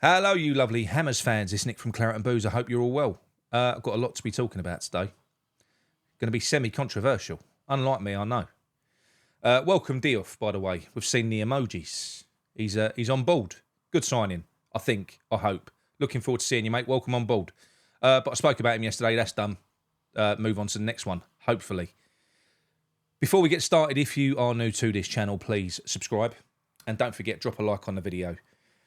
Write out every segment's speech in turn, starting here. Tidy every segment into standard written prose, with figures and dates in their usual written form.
Hello, you lovely Hammers fans. It's Nick from Claret and Booze. I hope you're all well. I've got a lot to be talking about today. Going to be semi-controversial. Unlike me, I know. Welcome, Diouf, by the way. We've seen the emojis. He's on board. Good signing, I think, I hope. Looking forward to seeing you, mate. Welcome on board. But I spoke about him yesterday. That's done. Move on to the next one, hopefully. Before we get started, if you are new to this channel, please subscribe. And don't forget, drop a like on the video.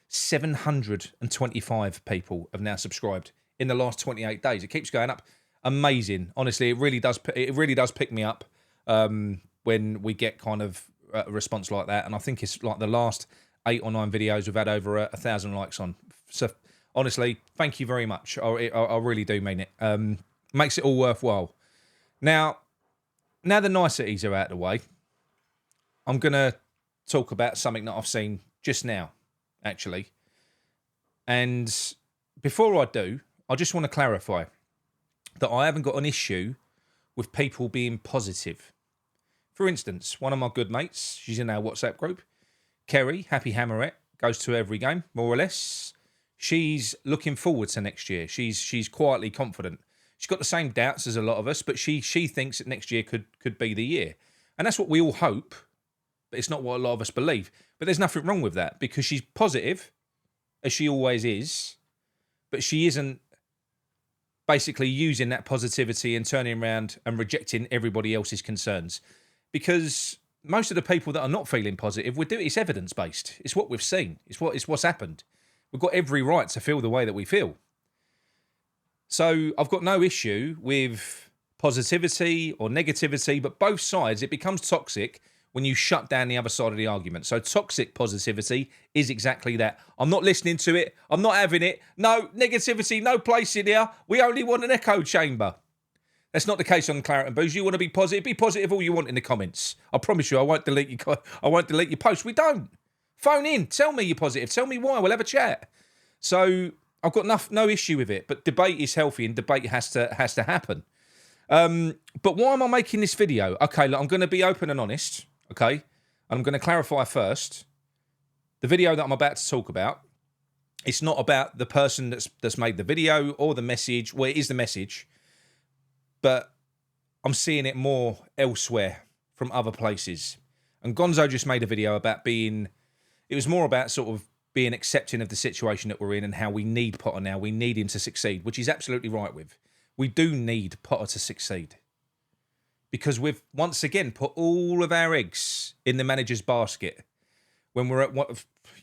725 people have now subscribed in the last 28 days. It keeps going up. Amazing. Honestly, it really does pick me up when we get kind of a response like that. And I think it's like the last 8 or 9 videos we've had over 1,000 likes on. So honestly, thank you very much. I really do mean it. Makes it all worthwhile. Now the niceties are out of the way, I'm going to talk about something that I've seen just now, actually. And before I do, I just want to clarify that I haven't got an issue with people being positive. For instance, one of my good mates, she's in our WhatsApp group, Kerry, Happy Hammerette, goes to every game, more or less. She's looking forward to next year. She's quietly confident. She's got the same doubts as a lot of us, but she thinks that next year could be the year. And that's what we all hope, but it's not what a lot of us believe. But there's nothing wrong with that, because she's positive, as she always is, but she isn't basically using that positivity and turning around and rejecting everybody else's concerns. Because most of the people that are not feeling positive, it's evidence-based. It's what we've seen. It's what's happened. We've got every right to feel the way that we feel. So I've got no issue with positivity or negativity, but both sides, it becomes toxic when you shut down the other side of the argument. So toxic positivity is exactly that. I'm not listening to it. I'm not having it. No, negativity, no place in here. We only want an echo chamber. That's not the case on Claret and Booze. You want to be positive all you want in the comments. I promise you, I won't delete your post. We don't. Phone in. Tell me you're positive. Tell me why. We'll have a chat. So I've got no issue with it, but debate is healthy and debate has to happen. But why am I making this video? Okay, look, I'm going to be open and honest. Okay, I'm going to clarify first. The video that I'm about to talk about, it's not about the person that's made the video or the message. Well, it is the message, but I'm seeing it more elsewhere from other places. And Gonzo just made a video about it was more about sort of being accepting of the situation that we're in and how we need Potter now. We need him to succeed, which he's absolutely right with. We do need Potter to succeed. Because we've, once again, put all of our eggs in the manager's basket. When we're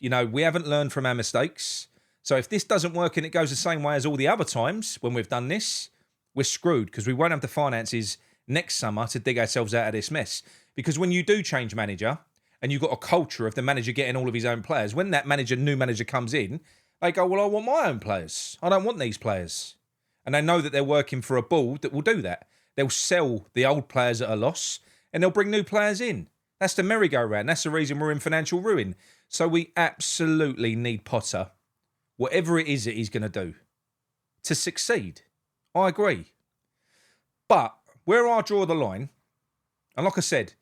we haven't learned from our mistakes. So if this doesn't work and it goes the same way as all the other times when we've done this, we're screwed, because we won't have the finances next summer to dig ourselves out of this mess. Because when you do change manager, and you've got a culture of the manager getting all of his own players, when that new manager comes in, they go, well, I want my own players. I don't want these players. And they know that they're working for a board that will do that. They'll sell the old players at a loss, and they'll bring new players in. That's the merry-go-round. That's the reason we're in financial ruin. So we absolutely need Potter, whatever it is that he's going to do, to succeed. I agree. But where I draw the line, and like I said,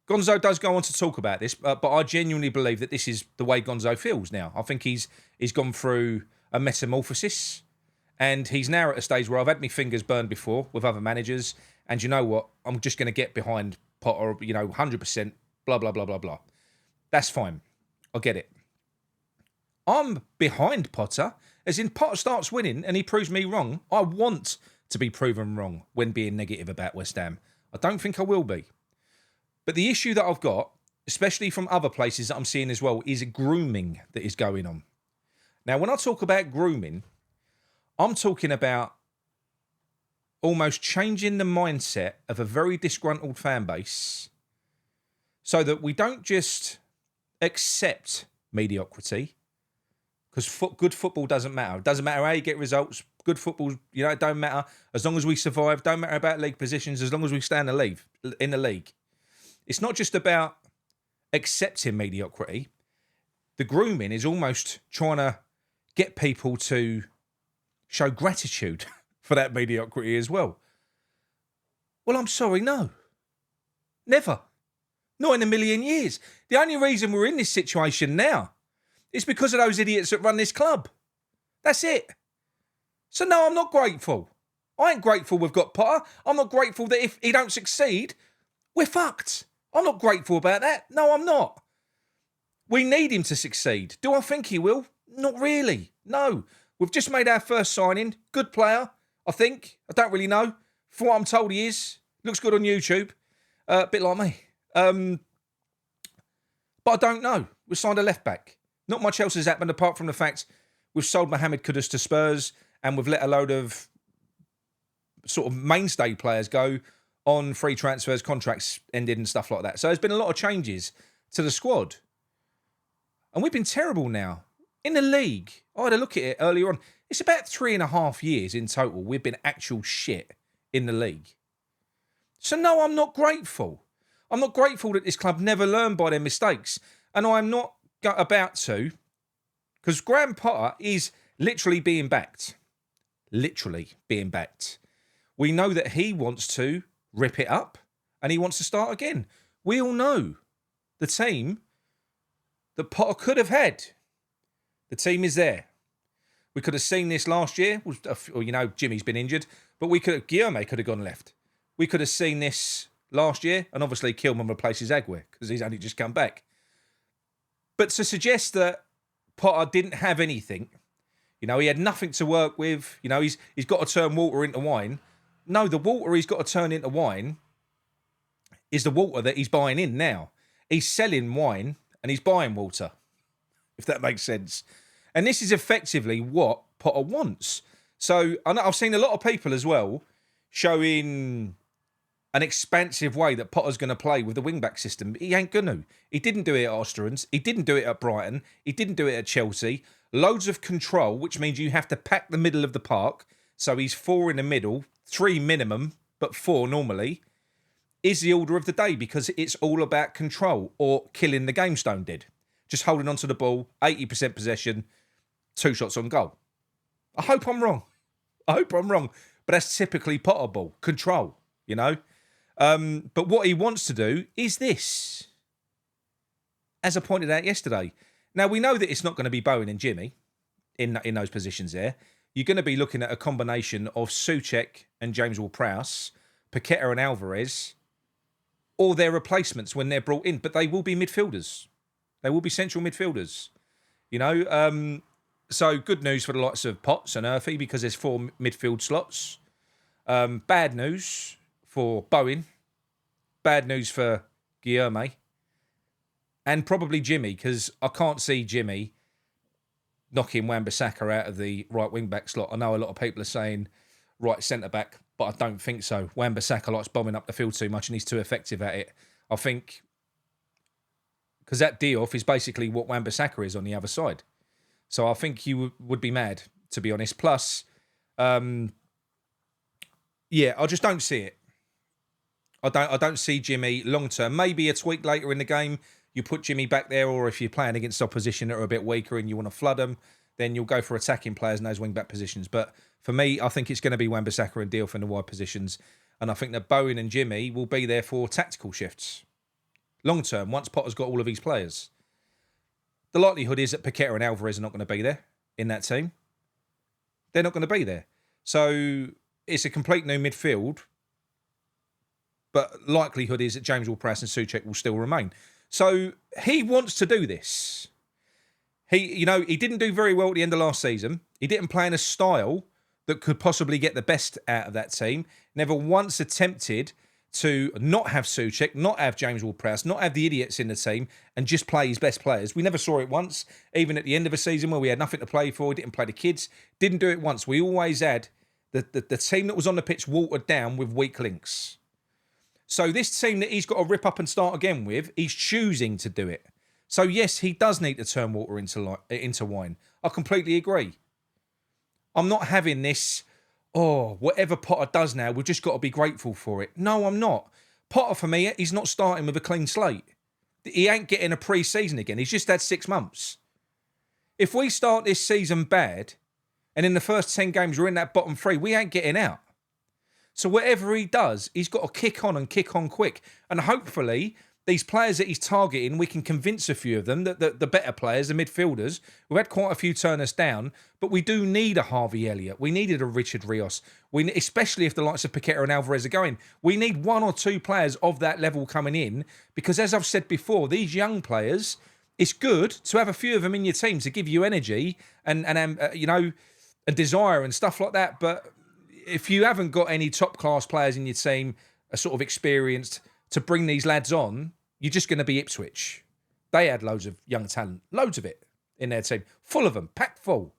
Gonzo does go on to talk about this, but I genuinely believe that this is the way Gonzo feels now. I think he's gone through a metamorphosis, and he's now at a stage where I've had my fingers burned before with other managers, and you know what? I'm just going to get behind Potter, 100%, blah, blah, blah, blah, blah. That's fine. I get it. I'm behind Potter, as in Potter starts winning and he proves me wrong. I want to be proven wrong when being negative about West Ham. I don't think I will be. But the issue that I've got, especially from other places that I'm seeing as well, is grooming that is going on. Now, when I talk about grooming, I'm talking about almost changing the mindset of a very disgruntled fan base so that we don't just accept mediocrity, because good football doesn't matter. It doesn't matter how you get results. Good football, it don't matter. As long as we survive, don't matter about league positions, as long as we stay in the league. It's not just about accepting mediocrity. The grooming is almost trying to get people to show gratitude for that mediocrity as well. Well, I'm sorry, no. Never. Not in a million years. The only reason we're in this situation now is because of those idiots that run this club. That's it. So no, I'm not grateful. I ain't grateful we've got Potter. I'm not grateful that if he don't succeed, we're fucked. I'm not grateful about that. No, I'm not. We need him to succeed. Do I think he will? Not really. No. We've just made our first signing. Good player, I think. I don't really know. For what I'm told he is. Looks good on YouTube. A bit like me. But I don't know. We've signed a left back. Not much else has happened apart from the fact we've sold Mohamed Kudus to Spurs and we've let a load of sort of mainstay players go on free transfers, contracts ended and stuff like that. So there's been a lot of changes to the squad. And we've been terrible now. In the league, I had a look at it earlier on. It's about 3.5 years in total we've been actual shit in the league. So no, I'm not grateful. I'm not grateful that this club never learned by their mistakes. And I'm not about to, because Graham Potter is literally being backed. Literally being backed. We know that he wants to rip it up and he wants to start again. We all know the team that Potter could have had. The team is there. We could have seen this last year. Jimmy's been injured, but Guillaume could have gone left. We could have seen this last year, and obviously Kilman replaces Aguirre because he's only just come back. But to suggest that Potter didn't have anything, he had nothing to work with, he's got to turn water into wine. No, the water he's got to turn into wine is the water that he's buying in now. He's selling wine and he's buying water, if that makes sense. And this is effectively what Potter wants. So I've seen a lot of people as well showing an expansive way that Potter's going to play with the wing-back system. He ain't going to. He didn't do it at Osterans. He didn't do it at Brighton. He didn't do it at Chelsea. Loads of control, which means you have to pack the middle of the park. So he's 4 in the middle, 3 minimum, but 4 normally, is the order of the day because it's all about control or killing the game Stone did. Just holding onto the ball, 80% possession, 2 shots on goal. I hope I'm wrong. But that's typically Potter ball. Control, But what he wants to do is this. As I pointed out yesterday. Now, we know that it's not going to be Bowen and Jimmy in those positions there. You're going to be looking at a combination of Souček and James Ward-Prowse, Paqueta and Alvarez, or their replacements when they're brought in. But they will be midfielders. They will be central midfielders. So good news for the likes of Potts and Urphy because there's 4 midfield slots. Bad news for Bowen. Bad news for Guillaume. And probably Jimmy, because I can't see Jimmy knocking Wan-Bissaka out of the right wing-back slot. I know a lot of people are saying right centre-back, but I don't think so. Wan-Bissaka likes bombing up the field too much and he's too effective at it. I think, because that Diouf is basically what Wan-Bissaka is on the other side. So I think you would be mad, to be honest. Plus, I just don't see it. I don't see Jimmy long term. Maybe a tweak later in the game, you put Jimmy back there, or if you're playing against opposition that are a bit weaker and you want to flood them, then you'll go for attacking players in those wing-back positions. But for me, I think it's going to be Wan-Bissaka and Diouf in the wide positions. And I think that Bowen and Jimmy will be there for tactical shifts. Long term, once Potter's got all of these players. The likelihood is that Paqueta and Alvarez are not going to be there in that team. They're not going to be there. So it's a complete new midfield. But likelihood is that James Ward-Prowse and Souček will still remain. So he wants to do this. He didn't do very well at the end of last season. He didn't play in a style that could possibly get the best out of that team. Never once attempted to not have Souček, not have James Ward-Prowse, not have the idiots in the team and just play his best players. We never saw it once, even at the end of a season where we had nothing to play for, didn't play the kids, didn't do it once. We always had the team that was on the pitch watered down with weak links. So this team that he's got to rip up and start again with, he's choosing to do it. So yes, he does need to turn water into wine. I completely agree. I'm not having this, whatever Potter does now, we've just got to be grateful for it. No, I'm not. Potter, for me, he's not starting with a clean slate. He ain't getting a pre-season again. He's just had 6 months. If we start this season bad, and in the first 10 games we're in that bottom 3, we ain't getting out. So whatever he does, he's got to kick on and kick on quick. And hopefully these players that he's targeting, we can convince a few of them that the better players, the midfielders, we've had quite a few turn us down, but we do need a Harvey Elliott. We needed a Richard Rios. Especially if the likes of Paqueta and Alvarez are going. We need 1 or 2 players of that level coming in because, as I've said before, these young players, it's good to have a few of them in your team to give you energy and a desire and stuff like that. But if you haven't got any top-class players in your team, are sort of experienced to bring these lads on, you're just going to be Ipswich. They had loads of young talent, loads of it in their team, full of them, packed full.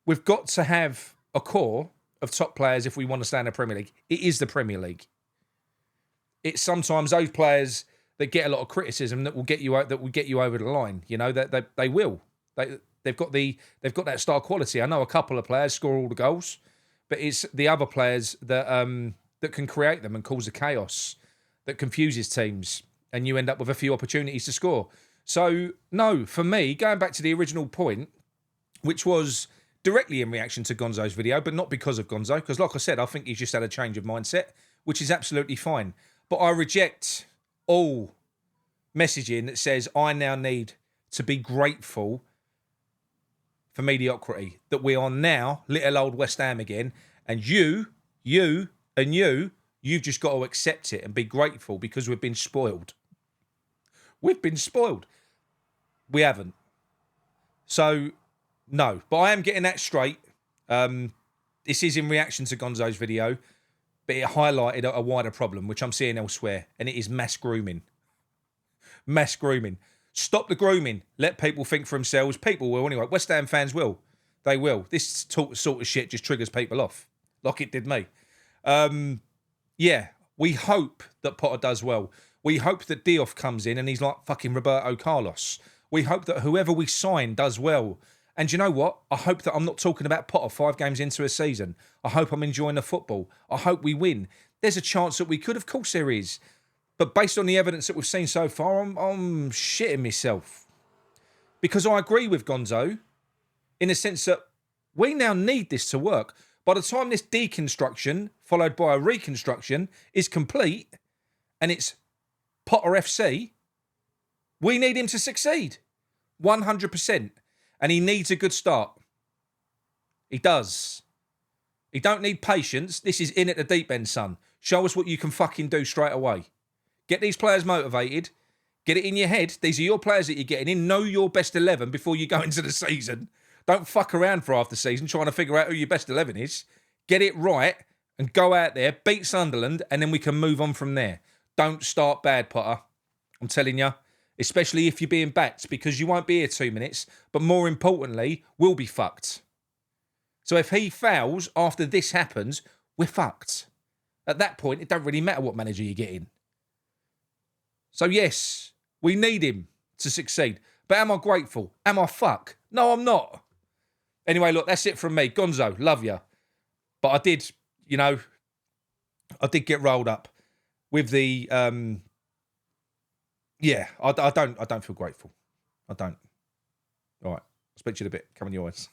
We've got to have a core of top players if we want to stay in the Premier League. It is the Premier League. It's sometimes those players that get a lot of criticism that will get you out, that will get you over the line. You know that they will. They've got that star quality. I know a couple of players score all the goals, but it's the other players that that can create them and cause the chaos that confuses teams, and you end up with a few opportunities to score. So, no, for me, going back to the original point, which was directly in reaction to Gonzo's video, but not because of Gonzo, because like I said, I think he's just had a change of mindset, which is absolutely fine. But I reject all messaging that says I now need to be grateful for mediocrity, that we are now little old West Ham again, and you've just got to accept it and be grateful because we've been spoiled. We've been spoiled. We haven't. So, no. But I am getting that straight. This is in reaction to Gonzo's video, but it highlighted a wider problem, which I'm seeing elsewhere, and it is mass grooming. Mass grooming. Stop the grooming. Let people think for themselves. People will anyway. West Ham fans will. They will. This sort of shit just triggers people off, like it did me. Yeah, we hope that Potter does well. We hope that Diouf comes in and he's like fucking Roberto Carlos. We hope that whoever we sign does well. And you know what? I hope that I'm not talking about Potter 5 games into a season. I hope I'm enjoying the football. I hope we win. There's a chance that we could, of course there is. But based on the evidence that we've seen so far, I'm shitting myself. Because I agree with Gonzo in the sense that we now need this to work. By the time this deconstruction, followed by a reconstruction, is complete, and it's Potter FC, we need him to succeed. 100%. And he needs a good start. He does. He don't need patience. This is in at the deep end, son. Show us what you can fucking do straight away. Get these players motivated. Get it in your head. These are your players that you're getting in. Know your best 11 before you go into the season. Don't fuck around for half the season trying to figure out who your best 11 is. Get it right and go out there, beat Sunderland, and then we can move on from there. Don't start bad, Potter. I'm telling you. Especially if you're being backed, because you won't be here 2 minutes, but more importantly, we'll be fucked. So if he fouls after this happens, we're fucked. At that point, it don't really matter what manager you get in. So yes, we need him to succeed. But am I grateful? Am I fuck? No, I'm not. Anyway, look, that's it from me. Gonzo, love you. But I did get rolled up with the... Yeah, I don't feel grateful. I don't. All right. I'll speak to you in a bit. Come on, yours.